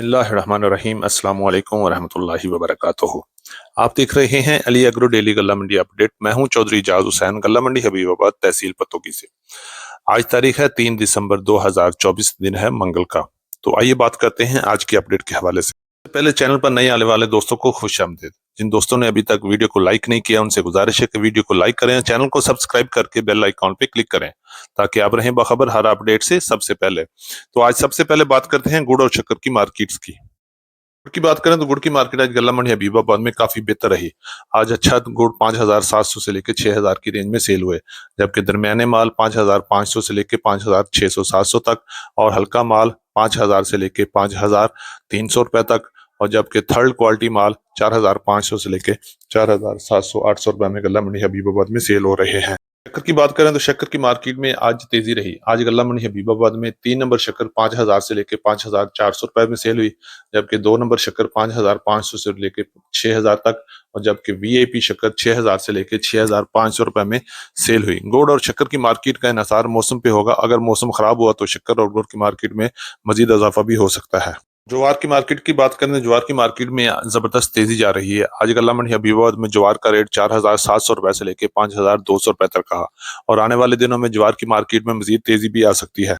बिस्मिल्लाहिर्रहमानिर्रहीम अस्सलाम वालेकुम वरहमतुल्लाहि वबरकातुहू। आप देख रहे हैं अली एग्रो डेली गल्ला मंडी अपडेट। मैं हूं चौधरी इजाज हुसैन, गल्ला मंडी हबीबाबाद, तहसील पतोगी से। आज तारीख है 3 दिसंबर 2024, दिन है मंगल का। तो आइए बात करते हैं आज की अपडेट के हवाले से। पहले चैनल पर नए आने वाले दोस्तों को खुशामदीद। जिन दोस्तों ने अभी तक वीडियो को लाइक नहीं किया उनसे गुजारिश है कि वीडियो को लाइक करें, चैनल को सब्सक्राइब करके बेल आइकॉन पे क्लिक करें ताकि आप रहें बाखबर हर अपडेट से सबसे पहले। तो आज सबसे पहले बात करते हैं गुड़ और शक्कर की मार्केट्स की। गुड़ की बात करें तो गुड़ की मार्केट आज गल्ला मंडी हबीबाबाद में काफी बेहतर रही। आज अच्छा गुड़ 5,700 से लेकर 6,000 की रेंज में सेल हुए, जबकि दरमियाने माल 5,500 से लेकर 5,600-700 तक, और हल्का माल 5,000 से लेकर 5,300 रुपए तक, और जबकि थर्ड क्वालिटी माल 4,500 से लेकर 4,700-800 रुपए में गल्ला मंडी हबीबाबाद में सेल हो रहे हैं। शक्कर की बात करें तो शक्कर की मार्केट में आज तेजी रही। आज गल्ला मंडी हबीबाबाद में 3 नंबर शक्कर 5,000 से लेकर 5,400 रुपए में सेल हुई, जबकि 2 नंबर शक्कर 5,500 से लेकर 6,000 तक, और जबकि वीआईपी शक्कर 6,000 से लेकर 6,500 रुपए में सेल हुई। गुड़ और शक्कर की मार्केट का इन्हिसार मौसम पे होगा। अगर मौसम खराब हुआ तो शक्कर और गुड़ की मार्केट में मजीद इजाफा भी हो सकता है। ज्वार की मार्केट की बात करें तो ज्वार की मार्केट में जबरदस्त तेजी जा रही है। आज गल्ला मंडी हबीबाबाद में ज्वार का रेट 4,700 रुपए से लेकर 5,200 रुपए तक रहा, और आने वाले दिनों में ज्वार की मार्केट में मजीद तेजी भी आ सकती है।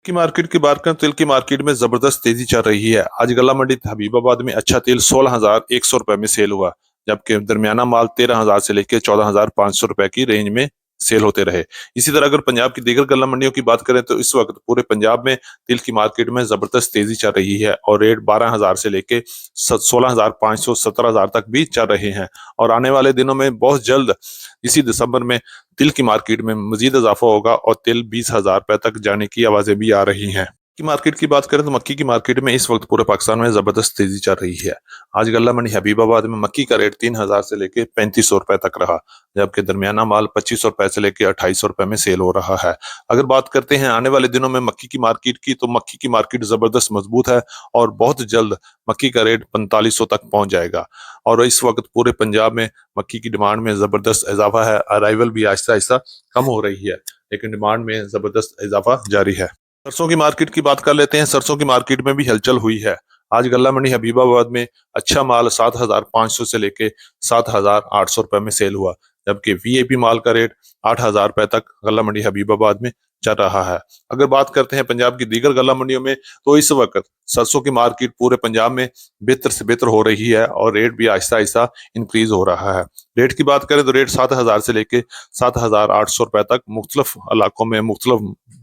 की मार्केट की बात करें, तिल की मार्केट में जबरदस्त तेजी चल रही है। आज गल्ला मंडी हबीबाबाद में अच्छा तिल 16,100 रुपए में सेल हुआ, जबकि दरमियाना माल 13,000 से लेकर 14,500 रुपए की रेंज में सेल होते रहे। इसी तरह अगर पंजाब की दीगर गल्ला मंडियों की बात करें तो इस वक्त पूरे पंजाब में तिल की मार्केट में जबरदस्त तेजी चल रही है, और रेट 12,000 से लेके 16,500 17,000 तक भी चल रहे हैं। और आने वाले दिनों में बहुत जल्द इसी दिसंबर में तिल की मार्केट में मजीद इजाफा होगा, और तिल 20,000 रुपए तक जाने की आवाजें भी आ रही हैं। की मार्केट की बात करें तो मक्की की मार्केट में इस वक्त पूरे पाकिस्तान में जबरदस्त तेजी चल रही है। आज गल्ला मंडी हबीबाबाद में मक्की का रेट 3,000 से लेकर 3,500 रुपए तक रहा, जबकि दरमियाना माल 2,500 रुपए से लेकर 2,800 रुपए में सेल हो रहा है। अगर बात करते हैं आने वाले दिनों में मक्की की मार्केट की, तो मक्की की मार्केट जबरदस्त मजबूत है, और बहुत जल्द मक्की का रेट 4,500 तक पहुंच जाएगा। और इस वक्त पूरे पंजाब में मक्की की डिमांड में जबरदस्त इजाफा है। अराइवल भी आहिस्ता आहिस्ता कम हो रही है, लेकिन डिमांड में जबरदस्त इजाफा जारी है। सरसों की मार्केट की बात कर लेते हैं। सरसों की मार्केट में भी हलचल हुई है। आज गल्ला मंडी हबीबाबाद में अच्छा माल 7,500 से लेके 7,800 रुपए में सेल हुआ, जबकि वीआईपी माल का रेट 8,000 रुपए तक गल्ला मंडी हबीबाबाद में चल रहा है। अगर बात करते हैं पंजाब की दीगर गल्ला मंडियों में, तो इस वक्त सरसों की मार्केट पूरे पंजाब में बेहतर से बेहतर हो रही है, और रेट भी आहिस्ता आहिस्ता इंक्रीज हो रहा है। रेट की बात करें तो रेट 7,000 से लेके 7,800 रुपए तक मुख्तलिफ इलाकों में मुख्तलिफ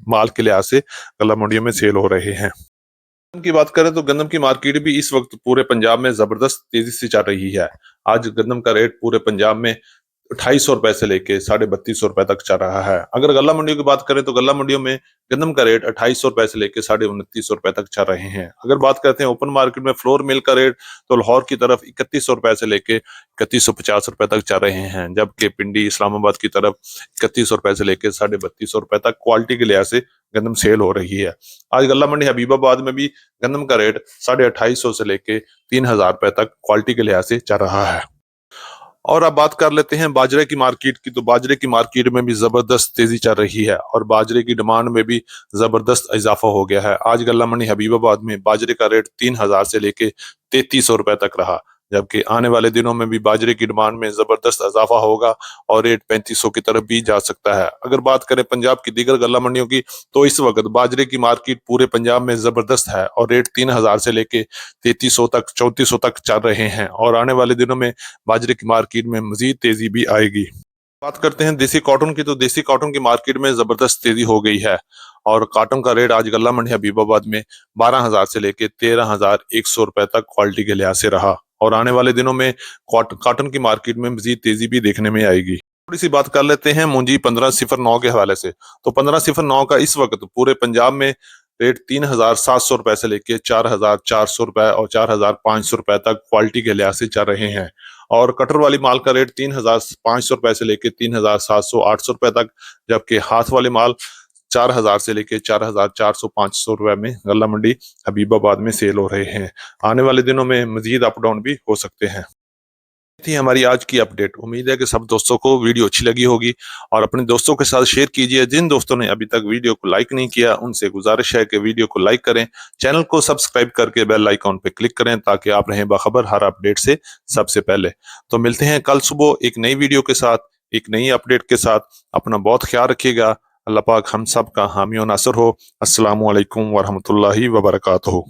माल के लिहाज से गल्ला मंडियों में सेल हो रहे हैं। गन्नम की बात करें तो गन्नम की मार्केट भी इस वक्त पूरे पंजाब में जबरदस्त तेजी से चल रही है। आज गन्नम का रेट पूरे पंजाब में 2,250 रुपए से लेके 3,250 रुपए तक चल रहा है। अगर गल्ला मंडियों की बात करें तो गल्ला मंडियों में गन्नम का रेट 2,250 रुपए से लेके 3,29 रुपए तक चल रहे हैं। अगर बात करते हैं ओपन मार्केट में फ्लोर मिल का रेट, तो लाहौर की तरफ 3,100 रुपए से लेके 3,150 रुपए तक चल रहे हैं, जबकि पिंडी इस्लामाबाद की तरफ 3,100 रुपए से लेके 3,32 रुपए तक क्वालिटी के लिहाज से गन्नम सेल हो रही है। आज गल्ला मंडी हबीबाबाद में भी गन्नम का रेट 2,250 से लेके 3,000 रुपए तक क्वालिटी के लिहाज से चल रहा है। और अब बात कर लेते हैं बाजरे की मार्केट की। तो बाजरे की मार्केट में भी जबरदस्त तेजी चल रही है, और बाजरे की डिमांड में भी जबरदस्त इजाफा हो गया है। आज गल्ला मंडी हबीबाबाद में बाजरे का रेट 3,000 से लेके 3,300 रुपए तक रहा, जबकि आने वाले दिनों में भी बाजरे की डिमांड में जबरदस्त इजाफा होगा, और रेट 3,500 की तरफ भी जा सकता है। अगर बात करें पंजाब की दीगर गल्ला मंडियों की, तो इस वक्त बाजरे की मार्केट पूरे पंजाब में जबरदस्त है, और रेट 3,000 से लेके 3,300 तक 3,400 तक चल रहे हैं, और आने वाले दिनों में बाजरे की मार्केट में मजीद तेजी भी आएगी। बात करते हैं देसी कॉटन की, तो देसी कॉटन की मार्केट में जबरदस्त तेजी हो गई है, और कॉटन का रेट आज गल्ला मंडी हबीबाबाद में 12,000 से लेके 13,100 रुपए तक क्वालिटी के लिहाज से रहा, और आने वाले दिनों में कॉटन की मार्केट में मजीद तेजी भी देखने में आएगी। थोड़ी सी बात कर लेते हैं मुंजी 1509 के हवाले से। तो 1509 का इस वक्त पूरे पंजाब में रेट 3,700 रुपए से लेके 4,400 रुपए और 4,500 रुपए तक क्वालिटी के लिहाज से चल रहे हैं, और कटर वाली माल का रेट 3,500 रुपए से लेके 3,700 800 रुपए तक, जबकि हाथ वाले माल 4,000 से लेके 4,400 500 रुपए में गल्ला मंडी हबीबाबाद में सेल हो रहे हैं। आने वाले दिनों में मजीद अप डाउन भी हो सकते हैं। थी हमारी आज की अपडेट। उम्मीद है कि सब दोस्तों को वीडियो अच्छी लगी होगी और अपने दोस्तों के साथ शेयर कीजिए। जिन दोस्तों ने अभी तक वीडियो को लाइक नहीं किया उनसे गुजारिश है कि वीडियो को लाइक करें, चैनल को सब्सक्राइब करके बेल आइकॉन पे क्लिक करें ताकि आप रहें बाखबर हर अपडेट से सबसे पहले। तो मिलते हैं कल सुबह एक नई वीडियो के साथ, एक नई अपडेट के साथ। अपना बहुत ख्याल रखिएगा। अल्लाह पाक हम सब का हामी और नासर हो। अस्सलामु अलैकुम वरहमतुल्लाहि वबरकातुहू।